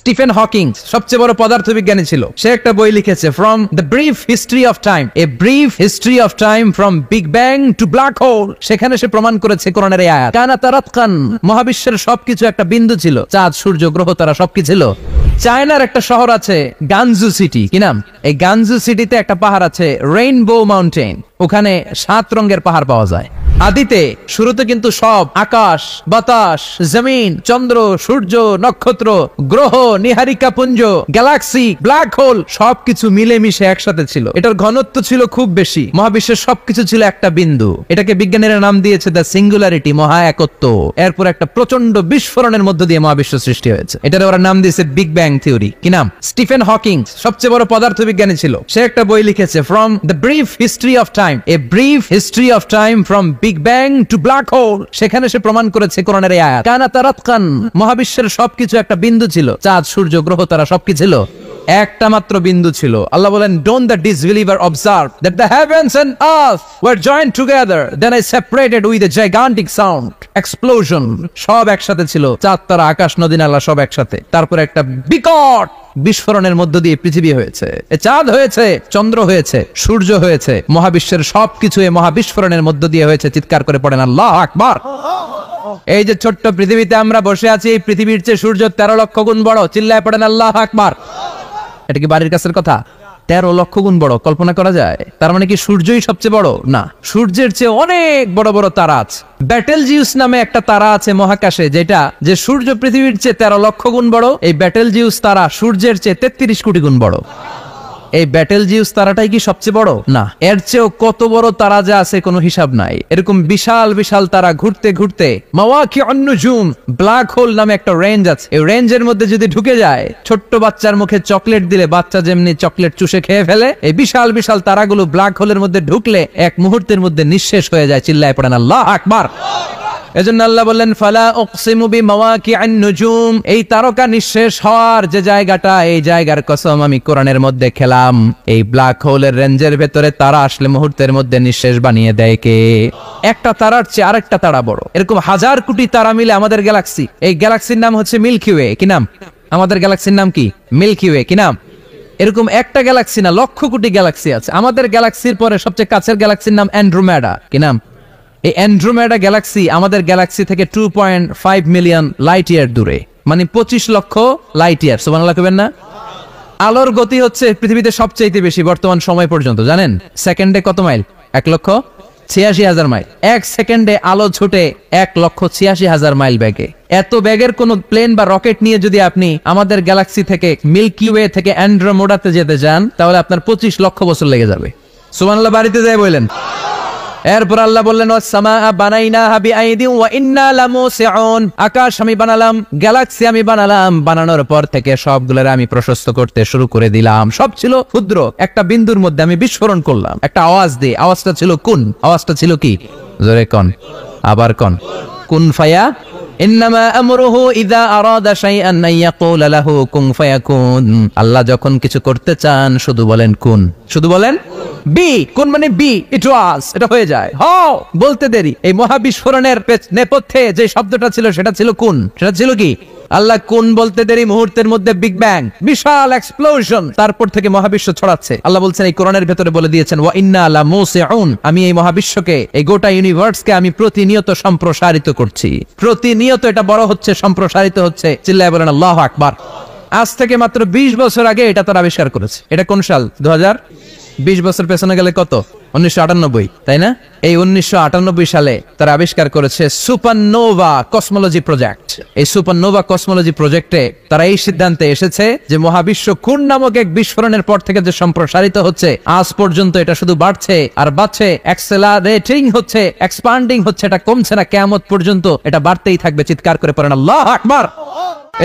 Stephen Hawking সবচেয়ে বড় পদার্থবিজ্ঞানী ছিল। সে একটা বই লিখেছে, from the brief history of time, a brief history of time from big bang two black hole. সেখানে সে প্রমাণ করেছে কোরআনের এই আয়াত, কানা তারাতকান, মহাবিশ্বের সবকিছু একটা বিন্দু ছিল, চাঁদ সূর্য গ্রহ তারা সবকিছু ছিল। চায়নার একটা শহর আছে গানজু সিটি, কি নাম? এই গানজু সিটিতে একটা পাহাড় আছে রেইনবো মাউন্টেন, ওখানে 7 রঙের পাহাড় পাওয়া যায়। আদিতে শুরুতে কিন্তু সব আকাশ, বাতাস, জমিন, চন্দ্র, সূর্য, নক্ষত্র, গ্রহ, নিহারিকা পুঞ্জ, গ্যালাক্সি, ব্ল্যাক হোল সবকিছু মিলেমিশে একসাথে ছিল। এটার ঘনত্ব ছিল খুব বেশি, মহাবিশ্বের সবকিছু ছিল একটা বিন্দু। এটাকে বিজ্ঞানীরা নাম দিয়েছে দ্য সিঙ্গুলারিটি, মহা একত্ব। এরপর একটা প্রচন্ড বিস্ফোরণের মধ্য দিয়ে মহাবিশ্ব সৃষ্টি হয়েছে। এটার ওরা নাম দিয়েছে বিগ ব্যাং থিওরি। কি নাম? স্টিফেন হকিং সবচেয়ে বড় পদার্থবিজ্ঞানী ছিল। সে একটা বই লিখেছে, from the brief history of time, a brief history of time from big bang two black hole. সেখানে সে প্রমাণ করেছে কোরআনের এই আয়াত, কানা তারাতকান, মহাবিশ্বের সবকিছু একটা বিন্দু ছিল, চাঁদ সূর্য গ্রহ তারা সবকিছু ছিল, একটা মাত্র বিন্দু ছিল। আল্লাহ বলেন, don't the disbeliever observe that the heavens and earth were joint together, then I separated with a gigantic sound explosion. সব একসাথে ছিল, চাঁদ তারা আকাশ নদী নালা সব একসাথে। তারপর একটা বিকট বিস্ফোরণের মধ্য দিয়ে পৃথিবী হয়েছে, চাঁদ হয়েছে, চন্দ্র হয়েছে, সূর্য হয়েছে, মহাবিশ্বের সবকিছু এই মহাবিস্ফোরণের মধ্য দিয়ে হয়েছে। চিৎকার করে পড়েন আল্লাহু আকবার। এই যে ছোট্ট পৃথিবীতে আমরা বসে আছি, এই পৃথিবীর চেয়ে সূর্য 13 লক্ষ গুণ বড়। চিল্লায় পড়েন আল্লাহু আকবার। এটা কি বাড়ির কাছের কথা? 13 লক্ষ গুণ বড়, কল্পনা করা যায়? তার মানে কি সূর্যই সবচেয়ে বড়? না, সূর্যের চেয়ে অনেক বড় বড় তারা আছে। ব্যাটেলজিউস নামে একটা তারা আছে মহাকাশে, যেটা যে সূর্য পৃথিবীর চেয়ে 13 লক্ষ গুণ বড়। এই ব্যাটেলজিউস তারা সূর্যের চেয়ে 33 কোটি গুণ বড়। এই ব্যাটেলজিউস তারাটাই কি সবচেয়ে বড়? না, এর চেয়েও কত বড় তারা যে আছে কোনো হিসাব নাই। এরকম বিশাল বিশাল তারা ঘুরতে ঘুরতে মাওয়াকিউন নুজুম, ব্ল্যাক হোল নামে একটা রেঞ্জ আছে। এই রেঞ্জের মধ্যে যদি ঢুকে যায়, ছোট্ট বাচ্চার মুখে চকলেট দিলে বাচ্চা যেমনি চকলেট চুষে খেয়ে ফেলে, এই বিশাল বিশাল তারাগুলো ব্ল্যাক হোলের মধ্যে ঢুকলে এক মুহূর্তের মধ্যে নিঃশেষ হয়ে যায়। চিল্লায় পড়েন আল্লাহু আকবার। এজন্য আল্লাহ বললেন, ফালা উকসিমু বিমাওয়াকিআন নুজুম, এই তারকা নিঃশেষ হওয়ার যে জায়গাটা, এই জায়গার কসম আমি কোরআনের মধ্যে খেলাম। এই ব্ল্যাক হোলের রেঞ্জের ভেতরে তারা আসলে মুহূর্তের মধ্যে নিঃশেষ বানিয়ে দেয় কে? একটা তারার চেয়ে আরেকটা তারা বড়। এরকম হাজার কোটি তারা মিলে আমাদের গ্যালাক্সি। এই গ্যালাক্সির নাম হচ্ছে মিল্কি ওয়ে। কি নাম? আমাদের গ্যালাক্সির নাম কি? Milky Way. কি নাম? এরকম একটা গ্যালাক্সি না, লক্ষ কোটি গ্যালাক্সি আছে। আমাদের গ্যালাক্সির পরে সবচেয়ে কাছের গ্যালাক্সির নাম অ্যান্ড্রোমেডা। কি নাম? এই অ্যান্ড্রোমেডা গ্যালাক্সি আমাদের গ্যালাক্সি থেকে 2.5 মিলিয়ন লাইট ইয়ার দূরে, মানে 25 লক্ষ লাইট ইয়ার। সুবহানাল্লাহ কইবেন না? আলোর গতি হচ্ছে পৃথিবীতে সবচেয়ে বেশি বর্তমান সময় পর্যন্ত। জানেন সেকেন্ডে কত মাইল? 1,86,000 মাইল। এক সেকেন্ডে আলো ছুটে 1,86,000 মাইল বেগে। এত বেগের কোন প্লেন বা রকেট নিয়ে যদি আপনি আমাদের গ্যালাক্সি থেকে মিল্কি ওয়ে থেকে অ্যান্ড্রোমেডাতে যেতে চান, তাহলে আপনার 25 লক্ষ বছর লেগে যাবে। সুবহানাল্লাহ বাড়িতে যাই বলেন। এরপর আল্লাহ বললেন, ওয়াস-সামাআ বানাইনাহা বিআইদিন ওয়া ইন্না লামুসিউন, আকাশ আমি বানালাম, গ্যালাক্সি আমি বানালাম। বানানোর পর থেকে সবগুলোর আমি প্রশস্ত করতে শুরু করে দিলাম। সব ছিল ক্ষুদ্র, একটা বিন্দুর মধ্যে আমি বিস্ফোরণ করলাম একটা আওয়াজ দিয়ে। আওয়াজটা ছিল কুন। আওয়াজটা ছিল কি? জোরে কোন, আবার কোন। কুন ফায়া ইন্নামা আমরুহু ইযা আরাদা শাইআন আন ইয়াকুলা লাহু কুন ফায়াকুন। আল্লাহ যখন কিছু করতে চান শুধু বলেন কুন, শুধু বলেন বি। কুন মানে বি, ইট ওয়াজ, এটা হয়ে যায়। হও বলতে দেরি। এই মহাবিস্ফোরণের নেপথ্যে যে শব্দটা ছিল সেটা ছিল কুন। সেটা ছিল কি? আল্লাহ কুন বলতে দেরি, মুহূর্তের মধ্যে বিগ ব্যাং, বিশাল এক্সপ্লোশন। তারপর থেকে মহাবিশ্ব ছড়াচ্ছে। আল্লাহ বলছেন এই কোরআনের ভেতরে বলে দিয়েছেন, ওয়া ইন্না লামুসিউন, আমি এই মহাবিশ্বকে, এই গোটা ইউনিভার্সকে আমি প্রতিনিয়ত সম্প্রসারিত করছি। প্রতিনিয়ত এটা বড় হচ্ছে, সম্প্রসারিত হচ্ছে। চিল্লায় বলেন আল্লাহু আকবার। আজ থেকে মাত্র 20 বছর আগে এটা তারা আবিষ্কার করেছে। এটা কোন সাল? 2020 বছর পেছনে গেলে কত? 1998, তাই না? এই 1998 সালে তারা আবিষ্কার করেছে সুপারনোভা কসমোলজি প্রজেক্ট। এই সুপারনোভা কসমোলজি প্রজেক্টে তারা এই সিদ্ধান্তে এসেছে যে মহাবিশ্ব কুন নামক এক বিস্ফোরণের পর থেকে যে সম্প্রসারিত হচ্ছে, আজ পর্যন্ত এটা শুধু বাড়ছে আর বাড়ছে, অ্যাক্সেলারেটিং হচ্ছে, এক্সপান্ডিং হচ্ছে, এটা কমছে না। কিয়ামত পর্যন্ত এটা বাড়তেই থাকবে। চিৎকার করে পড়েন আল্লাহু আকবার।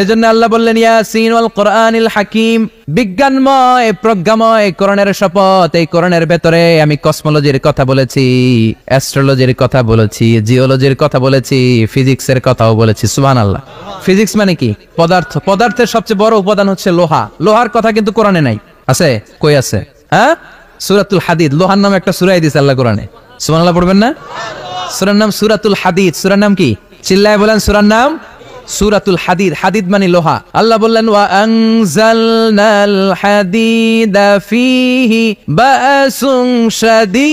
এজন্য আল্লাহ বললেন, ইয়াসিন ওয়াল কোরআনিল হাকিম, বিজ্ঞানময় প্রজ্ঞাময় কোরআনের শপথ। এই কোরআনের ভেতরে আমি কসমোলজির কথা বলেছি, অ্যাস্ট্রোলজির কথা বলেছি, জিওলজির কথা বলেছি, ফিজিক্সের কথাও বলেছি। সুবহানাল্লাহ। ফিজিক্স মানে কি? পদার্থ। পদার্থের সবচেয়ে বড় উপাদান হচ্ছে লোহা। লোহার কথা কিন্তু কোরআনে নাই। আছে? কই আছে? হ্যাঁ, সূরাতুল হাদিদ, লোহার নামে একটা সূরা দিয়েছে আল্লাহ কোরআনে। সুবহানাল্লাহ পড়বেন না? সূরার নাম সূরাতুল হাদিদ। সূরার নাম কি? চিল্লায় বলেন, সূরার নাম সূরাতুল হাদিদ, হাদিদ মানে লোহা। আল্লাহ বললেন ওয়া আনজালনাল হাদিদা ফীহি বাসুন শাদীদ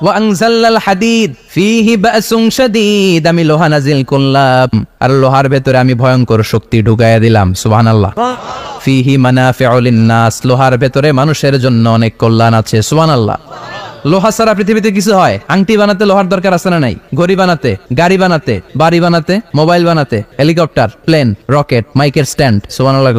ওয়া আনজালনাল হাদিদ ফীহি বাসুন শাদীদ, আমি লোহা নাজিল করলাম আর লোহার ভেতরে আমি ভয়ঙ্কর শক্তি ঢুকাইয়া দিলাম। সুবহানাল্লাহ। ফীহি মানাফিউ লিন-নাস, লোহার ভেতরে মানুষের জন্য অনেক কল্যাণ আছে। সুবহানাল্লাহ। লোহা ছাড়া পৃথিবীতে কিছু হয়? আংটি বানাতে লোহার দরকার আছে না নাই? ঘড়ি বানাতে, গাড়ি বানাতে, বাড়ি বানাতে, মোবাইল বানাতে, হেলিকপ্টার, প্লেন, রকেট, মাইকের স্ট্যান্ড। সুবহানাল্লাহ।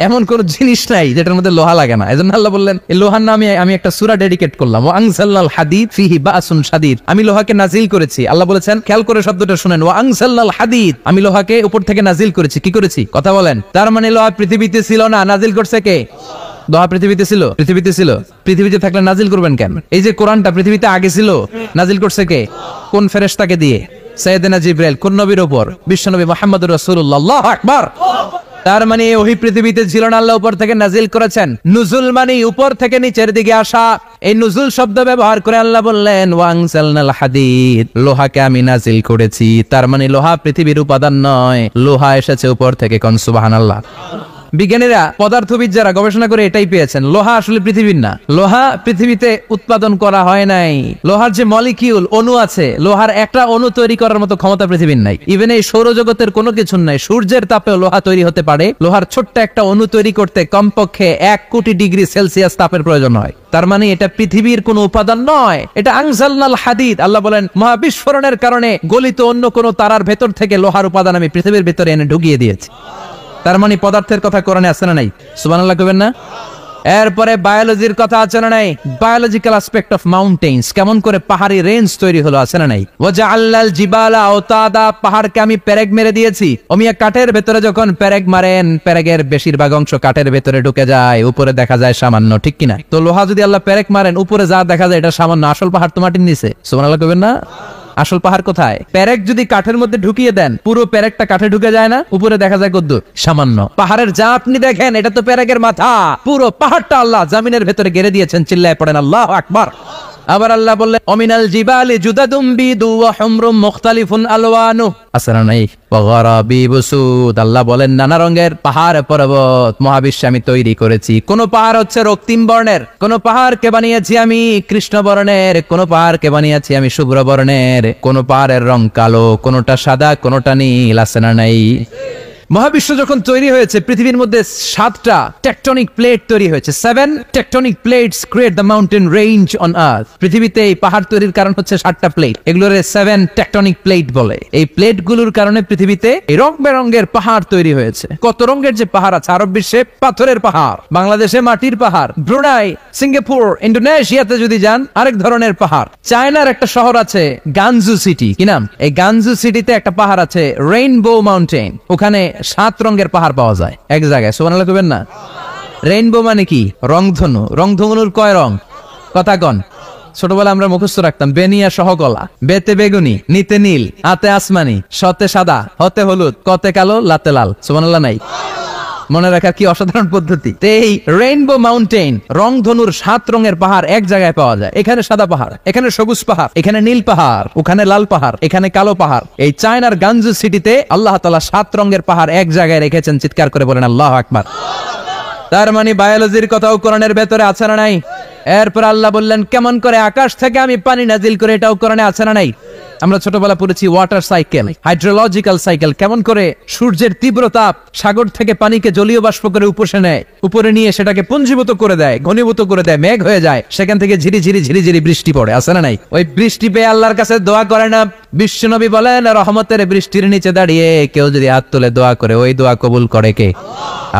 এমন কোন জিনিস নাই যেটার মধ্যে লোহা লাগে না। এজন্য আল্লাহ বললেন এই লোহার নামে আমি একটা সূরা ডেডিকেট করলাম, ওয়া আনজালনাল হাদিদ ফীহি বাসুন শাদীদ, আমি লোহাকে নাজিল করেছি। আল্লাহ বলেছেন, খেয়াল করে শব্দটা শুনেন, ওয়া আনজালনাল হাদিদ, আমি লোহাকে উপর থেকে নাজিল করেছি। কি করেছি? কথা বলেন। তার মানে লোহা পৃথিবীতে ছিল না, নাজিল করছে কে? লোহা পৃথিবীতে ছিল? পৃথিবীতে ছিল। পৃথিবীতে থাকলে নাজিল করবেন কেন? এই যে কোরআনটা পৃথিবীতে আগে ছিল, নাজিল করছে কে? কোন ফেরেশতাকে দিয়ে? সাইয়েদনা জিবরাইল। কোন নবীর উপর? বিশ্বনবী মুহাম্মদুর রাসূলুল্লাহ। আল্লাহু আকবার। তার মানে ওই পৃথিবীতে ছিল না, আল্লাহ উপর থেকে নাজিল করেছেন। নুজুল মানে উপর থেকে নিচের দিকে আসা। এই নুজুল শব্দ ব্যবহার করে আল্লাহ বললেন ওয়া আনজালনাল হাদিদ, লোহাকে আমি নাজিল করেছি। তার মানে লোহা পৃথিবীর উপাদান নয়, লোহা এসেছে উপর থেকে। কোন সুবহানাল্লাহ। বিজ্ঞানীরা, পদার্থবিদ যারা গবেষণা করে এটাই পেয়েছেন, লোহা আসলে পৃথিবীর না। লোহা পৃথিবীতে উৎপাদন করা হয় নাই। লোহার যে মলিকিউল, অণু আছে, লোহার একটা অণু তৈরি করার মতো ক্ষমতা পৃথিবীর নাই। ইভেন এই সৌরজগতের কোনো কিছু নাই। সূর্যের তাপেও লোহা তৈরি হতে পারে। লোহার ছোট্ট একটা অণু তৈরি করতে কমপক্ষে 1 কোটি ডিগ্রি সেলসিয়াস তাপের প্রয়োজন হয়। তার মানে এটা পৃথিবীর কোনো উপাদান নয়, এটা আনজালনাল হাদিদ। আল্লাহ বলেন মহাবিস্ফোরণের কারণে গলিত অন্য কোনো তারার ভেতর থেকে লোহার উপাদান আমি পৃথিবীর ভিতরে এনে ঢুকিয়ে দিয়েছি। তার মানে পদার্থের কথা কোরআনে আছে না নাই? সুবহানাল্লাহ কইবেন না? এরপরে বায়োলজির কথা আছে না নাই? বায়োলজিক্যাল অ্যাসপেক্ট অফ মাউন্টেন্স, কেমন করে পাহাড়ি রেঞ্জ তৈরি হলো, আছে না নাই? ওয়াজআলাল জিবালা আওতাদা, পাহাড়কে আমি পেরেক মেরে দিয়েছি। ওমিয়া কাঠের ভেতরে যখন পেরেক মারেন, পেরেকের বেশিরভাগ অংশ কাঠের ভেতরে ঢুকে যায়, উপরে দেখা যায় সামান্য, ঠিক কিনা? তো লোহা যদি আল্লাহ পেরেক মারেন, উপরে যা দেখা যায় এটা সামান্য, আসল পাহাড় তো মাটির নিচে। সুবহানাল্লাহ কইবেন না? আসল পাহাড় কোথায়? পেরেক যদি কাঠের মধ্যে ঢুকিয়ে দেন, পুরো পেরেকটা কাঠে ঢুকে যায় না? উপরে দেখা যায় কদ্দুর? সামান্য। পাহাড়ের যা আপনি দেখেন, এটা তো পেরেকের মাথা। পুরো পাহাড়টা আল্লাহ জামিনের ভেতরে গেড়ে দিয়েছেন। চিল্লায় পড়েন আল্লাহু আকবার। আবার আল্লাহ বললেন অমিনাল জিবালি জুদাদুম বিদু ওয়া হুমরুম মুখতালিফুন আলওয়ানু, আসরা নাই ওয়া গারাবিবু সুদ। আল্লাহ বলেন নানা রঙের পাহাড় পর্বত মহাবিশ্বে আমি তৈরি করেছি। কোন পাহাড় হচ্ছে রক্তিম বর্ণের, কোন পাহাড়কে বানিয়েছি আমি কৃষ্ণ বর্ণের, কোন পাহাড়কে বানিয়েছি আমি শুভ্র বর্ণের, কোন পাহাড়ের রং কালো, কোনটা সাদা, কোনটা নীল, আছে না নাই? মহাবিশ্ব যখন তৈরি হয়েছে, পৃথিবীর মধ্যে 7টা টেকটনিক প্লেট তৈরি হয়েছে। 7 tectonic plates create the mountain range on earth. পৃথিবীতে এই পাহাড় তৈরির কারণ হচ্ছে 7টা প্লেট, এগুলোরে 7 টেকটনিক প্লেট বলে। এই প্লেটগুলোর কারণে পৃথিবীতে এই রং বেরঙের পাহাড় তৈরি হয়েছে। কত রঙের যে পাহাড় আছে, আরব বিশ্বে পাথরের পাহাড়, বাংলাদেশে মাটির পাহাড়, ব্রুনাই, সিঙ্গাপুর, ইন্দোনেশিয়াতে যদি যান আরেক ধরনের পাহাড়। চায়নার একটা শহর আছে গানজু সিটি, কি নাম? এই গানজু সিটিতে একটা পাহাড় আছে রেইনবো মাউন্টেন, ওখানে 7 রঙের পাহাড় পাওয়া যায় এক জায়গায়। সুবহানাল্লাহ কইবেন না? রেইনবো মানে কি? রংধনু। রংধনুর কয় রং? কথা কন। ছোটবেলা আমরা মুখস্থ রাখতাম বেনিয়া সহকলা, বেতে বেগুনি, নিতে নীল, আতে আসমানি, শতে সাদা, হতে হলুদ, কতে কালো, লাতে লাল। সুবহানাল্লাহ নাই? মনে রাখার কি অসাধারণ পদ্ধতি। এই রেইনবো মাউন্টেন, রংধনুর 7 রঙের পাহাড় এক জায়গায় পাওয়া যায়। এখানে সাদা পাহাড়, এখানে সবুজ পাহাড়, এখানে নীল পাহাড়, ওখানে লাল পাহাড়, এখানে কালো পাহাড়। এই চায়নার গানজু সিটিতে আল্লাহ তাআলা 7 রঙের পাহাড় এক জায়গায় রেখেছেন। চিৎকার করে বলেন আল্লাহু আকবার। তার মানে বায়োলজির কথাও কোরআনের ভেতরে আছে না নাই? এরপর আল্লাহ বললেন কেমন করে আকাশ থেকে আমি পানি নাজিল করে, এটাও কোরআনে আছে না নাই? আমরা ছোটবেলা পড়েছি ওয়াটার সাইকেল, হাইড্রোলজিক্যাল সাইকেল, কেমন করে সূর্যের তীব্র তাপ সাগর থেকে পানিকে জলীয় বাষ্প করে উপসে নেয়, উপরে নিয়ে সেটাকে পুঞ্জীভূত করে দেয়, ঘনীভূত করে দেয়, মেঘ হয়ে যায়, সেখান থেকে ঝিরি ঝিরি ঝিরি ঝিরি বৃষ্টি পড়ে, আছে না নাই? ওই বৃষ্টি পেয়ে আল্লাহর কাছে দোয়া করে না? বিশ্বনবী বলেন রহমতের বৃষ্টির নিচে দাঁড়িয়ে কেউ যদি হাত তুলে দোয়া করে, ওই দোয়া কবুল করে কে?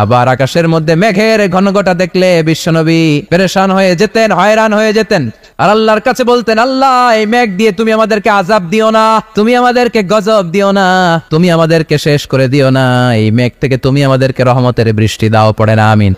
আবার আকাশের মধ্যে মেঘের ঘনঘটা দেখলে বিশ্বনবী পেরেশান হয়ে যেতেন, হয়রান হয়ে যেতেন, আর আল্লাহর কাছে বলতেন আল্লাহ এই মেঘ দিয়ে তুমি আমাদেরকে আযাব দিও না, তুমি আমাদেরকে গজব দিও না, তুমি আমাদেরকে শেষ করে দিও না, এই মেঘ থেকে তুমি আমাদেরকে রহমতের বৃষ্টি দাও। পড়ে না আমিন?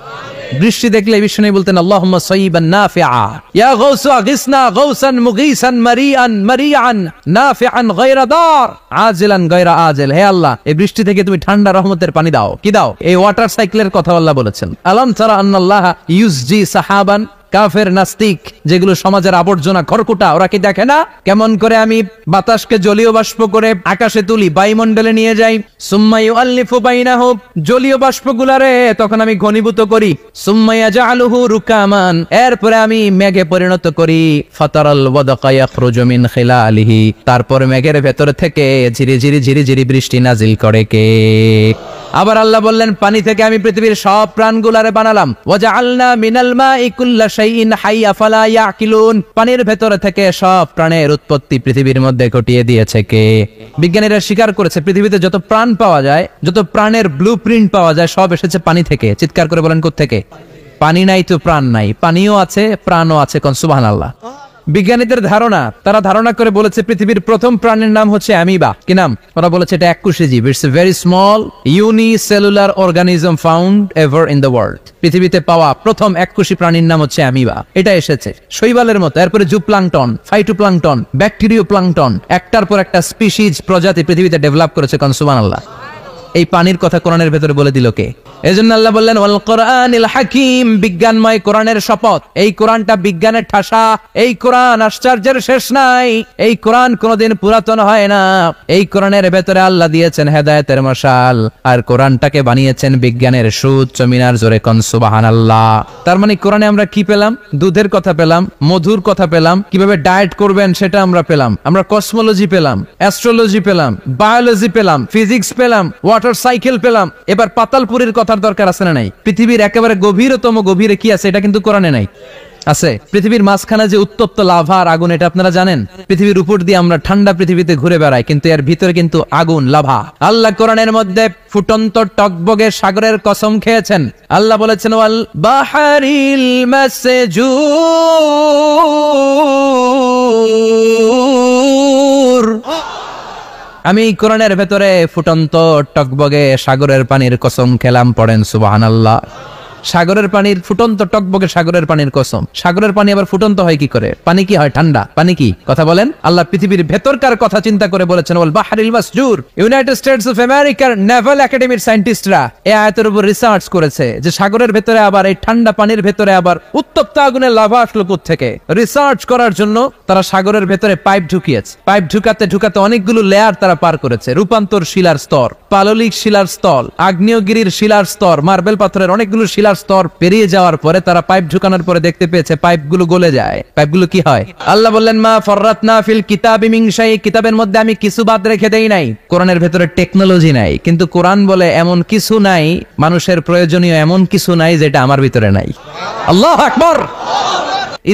বৃষ্টি দেখলে বিষ্ণু বলতেন আল্লাহুম্মা সাইয়িবান নাফিআ ইয়া গাউসু আগিসনা গাউসান মুগীসান মারিআন মারিআন নাফিআন গায়রা দার আজিলান গায়রা আজিল। হে আল্লাহ এই বৃষ্টি থেকে তুমি ঠান্ডা রহমতের পানি দাও। কি দাও? এই ওয়াটার সাইকেলের কথা আল্লাহ বলেছেন। আলাম তারা আন্নাল্লাহা ইউসজি সাহাবান কাফের নাস্তিক, যেগুলো সমাজের আবর্জনা খড়কুটা, ওরা কি দেখে না কেমন করে আমি বাতাসকে জলীয় বাষ্প করে আকাশে তুলি, বায়ুমণ্ডলে নিয়ে যাই? সুম্মা ইউআল্লিফু বাইনাহু, জলীয় বাষ্পগুলারে তখন আমি ঘনীভূত করি। সুম্মা ইয়াজআলুহু রুকামান, এরপরে আমি মেঘে পরিণত করি। ফাতারাল ওয়াদকা ইয়াখরুজু মিন খিলালিহি, তারপর মেঘের ভেতর থেকে ঝিরিঝিরি ঝিরিঝিরি বৃষ্টি নাজিল করে কে? আবার আল্লাহ বললেন, পানি থেকে আমি পৃথিবীর সব প্রাণগুলারে বানালাম। ওয়াজআলনা মিনাল মাই কুল্লা শাইইন হাই আফালা ইয়াকিলুন, পানির ভেতর থেকে সব প্রাণের উৎপত্তি পৃথিবীর মধ্যে ঘটিয়ে দিয়েছে কে? বিজ্ঞানীরা স্বীকার করেছে পৃথিবীতে যত প্রাণ পাওয়া যায়, যত প্রাণের ব্লুপ্রিন্ট পাওয়া যায়, সব এসেছে পানি থেকে। চিৎকার করে বলেন, কোত্থেকে? পানি নাই তো প্রাণ নাই, পানিও আছে প্রাণও আছে। কোন সুবহানাল্লাহ। বিজ্ঞানীদের ধারণা, তারা ধারণা করে বলেছে পৃথিবীর প্রথম প্রাণীর নাম হচ্ছে অ্যামিবা। কি নাম? ওরা বলেছে এটা এককোষী জীব। It's a very small unicellular organism found ever in the world. পৃথিবীতে পাওয়া প্রথম এককোষী প্রাণীর নাম হচ্ছে অ্যামিবা। এটা এসেছে শৈবালের মতো, এরপরে জুপ্লাংটন, ফাইটোপ্লাংটন, ব্যাকটেরিও প্লাংটন, একটার পর একটা স্পিসিজ প্রজাতি পৃথিবীতে ডেভেলপ করেছে। কোন সুবহানাল্লাহ। এই পানির কথা কোরআনের ভেতরে বলে দিল কে? এজন্য আল্লাহ বললেন ওয়াল কোরআনিল হাকিম, বিজ্ঞানময় কোরআনের শপথ। এই কোরআনটা বিজ্ঞানের ঠাসা, এই কোরআন আশ্চর্যের শেষ নাই, এই কোরআন কোনোদিন পুরাতন হয় না। এই কোরআনের ভেতরে আল্লাহ দিয়েছেন হেদায়েতের মশাল, আর কোরআনটাকে বানিয়েছেন বিজ্ঞানের সুউচ্চ মিনার। জোরে কোন সুবহানাল্লাহ। তার মানে কোরআনে আমরা কি পেলাম? দুধের কথা পেলাম, মধুর কথা পেলাম, কিভাবে ডায়েট করবেন সেটা আমরা পেলাম, আমরা কসমোলজি পেলাম, অ্যাস্ট্রোলজি পেলাম, বায়োলজি পেলাম, ফিজিক্স পেলাম, ওয়াটার সাইকেল পেলাম। এবার পাতালপুরীর কথার দরকার আছে না নাই? পৃথিবীর একেবারে গভীরতম গভীরে কি আছে? এটা কিন্তু কোরআনে নাই। আছে। পৃথিবীর মাঝখানে যে উত্তপ্ত লাভা আর আগুন, এটা আপনারা জানেন? পৃথিবীর উপর দিয়ে আমরা ঠান্ডা পৃথিবীতে ঘুরে বেড়াই, কিন্তু এর ভিতরে কিন্তু আগুন, লাভা। আল্লাহ কোরআনের মধ্যে ফুটন্ত টকবগে সাগরের কসম খেয়েছেন। আল্লাহ বলেছেন ওয়াল বাহারিল মাসজুর, আমি কোরআনের ভেতরে ফুটন্ত টকবগে সাগরের পানির কসম খেলাম। পড়েন সুবহানাল্লাহ। সাগরের পানির, ফুটন্ত টকবগে সাগরের পানির কসম। সাগরের পানি আবার ফুটন্ত হয় কি করে? পানি কি হয়? ঠান্ডা। পানি কি? কথা বলেন। আল্লাহ পৃথিবীর ভেতরকার কথা চিন্তা করে বলেছেন ওয়াল বাহরিল মাসজুর। ইউনাইটেড স্টেটস অফ আমেরিকার নেভাল একাডেমির সায়েন্টিস্টরা এই আয়াতের উপর রিসার্চ করেছে যে সাগরের ভেতরে আবার এই ঠান্ডা পানির ভেতরে আবার উত্তপ্ত আগুনের লাভা আসলো কোত্থেকে। রিসার্চ করার জন্য তারা সাগরের ভেতরে পাইপ ঢুকিয়েছে। পাইপ ঢুকাতে ঢুকাতে অনেকগুলো লেয়ার তারা পার করেছে। রূপান্তর শিলার স্তর, পাললিক শিলার স্তর, আগ্নেয়গিরির শিলার স্তর, মার্বেল পাথরের অনেকগুলো শিলার স্তর পেরিয়ে যাওয়ার পরে তারা পাইপ ঢুকানোর পরে দেখতে পেয়েছে পাইপগুলো গলে যায়। পাইপগুলো কি হয়? আল্লাহ বললেন মা ফররাতনা ফিল কিতাবি মিন শাই, কিতাবের মধ্যে আমি কিছু বাদ রেখে দেই নাই। কোরআনের ভেতরে টেকনোলজি নাই, কিন্তু কোরআন বলে এমন কিছু নাই, মানুষের প্রয়োজনীয় এমন কিছু নাই যেটা আমার ভিতরে নাই। আল্লাহু আকবার।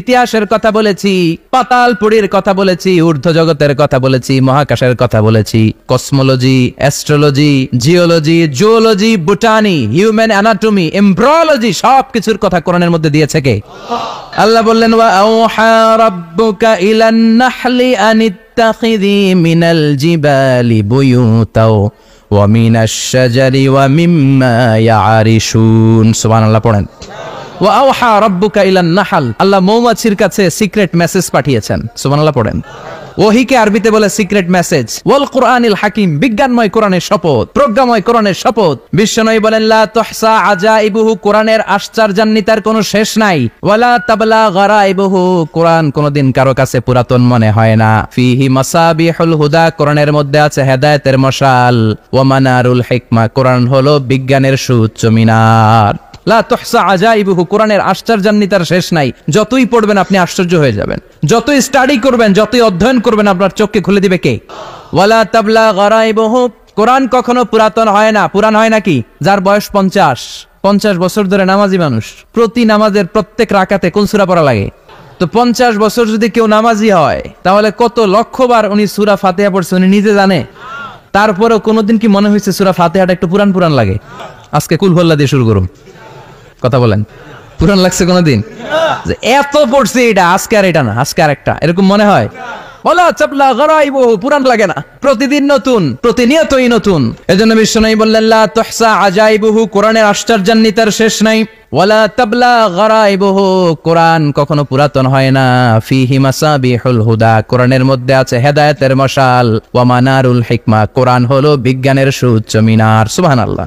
ইতিহাসের কথা বলেছি, পাতালপুরীর কথা বলেছি, ঊর্ধ্ব জগতের কথা বলেছি, মহাকাশের কথা বলেছি, cosmology, astrology, geology, zoology, botany, human anatomy, embryology, সবকিছুর কথা কোরআনের মধ্যে দিয়েছে কে? আল্লাহ বললেন ওয়া আওহা রাব্বুকা ইলান নাহলি আনিত্তাখিযি মিনাল জিবালি বুয়ুতাও ওয়া মিনাশ শাজারি ওয়া মিম্মা ইয়ারিশুন। সুবহানাল্লাহ। পড়েন ওয়া আওহা রাব্বুকা ইলান নাহল, আল্লাহ মৌমাছির কাছে সিক্রেট মেসেজ পাঠিয়েছেন। সুবহানাল্লাহ। পড়েন। ওহীকে আরবিতে বলে সিক্রেট মেসেজ। ওয়াল কোরআনিল হাকিম, বিজ্ঞানময় কোরআনের শপথ, প্রজ্ঞাময় কোরআনের শপথ। বিশ্বনবী বলেন লা তুহসা আজাইবুহু, কোরআনের আশ্চর্যান্বিতার কোনো শেষ নাই। ওয়ালা তাবলা গারাইবুহু, কোরআন কোনদিন কারো কাছে পুরাতন মনে হয় না। ফিহি মাসাবিহুল হুদা, কোরআনের মধ্যে আছে হেদায়েতের মশাল। ওয়া মানারুল হিকমা, কোরআন হলো বিজ্ঞানের সুউচ্চ মিনার। লা তুহসা আজাইবুহু, কোরআনের আশ্চর্যান্বিতার শেষ নাই। যতই পড়বেন আপনি আশ্চর্য হয়ে যাবেন, যতই স্টাডি করবেন, যতই অধ্যয়ন করবেন, আপনার চোখকে খুলে দিবে কে? ওয়ালা তাবলা গারাইবুহু, কোরআন কখনো পুরাতন হয় না। পুরান হয় নাকি? যার বয়স 50 বছর ধরে নামাজি মানুষ, প্রতি নামাজের প্রত্যেক রাকাতে কোন সূরা পড়া লাগে? তো 50 বছর যদি কেউ নামাজি হয়, তাহলে কত লক্ষবার উনি সূরা ফাতিহা পড়ছে উনি নিজে জানে? তারপরেও কোনোদিন কি মনে হয়েছে সূরা ফাতিহাটা একটু পুরান পুরান লাগে? আজকে কুল হল্লা দিয়ে শুরু করুন। কথা বলেন, পুরান লাগছে কোনদিন? যে এত পড়ছে এটা, আজকে আর এটা না, আজকে আর একটা, এরকম মনে হয়? ওয়ালা চাপলা গারাইবুহু, পুরান লাগে না, প্রতিদিন নতুন, প্রতিনিয়তই নতুন। এজন্য বিশ্বনবী বললেন লা তুহসা আজাইবুহু, কোরআনের আশ্চর্যান্বিতার শেষ নাই। ওয়ালা তাবলা গারাইবুহু, কোরআন কখনো পুরাতন হয় না। ফিহি মাসাবিহুল হুদা, কোরআনের মধ্যে আছে হেদায়েতের মশাল। ওয়া মানারুল হিকমা, কোরআন হলো বিজ্ঞানের সুউচ্চ মিনার। সুবহানাল্লাহ।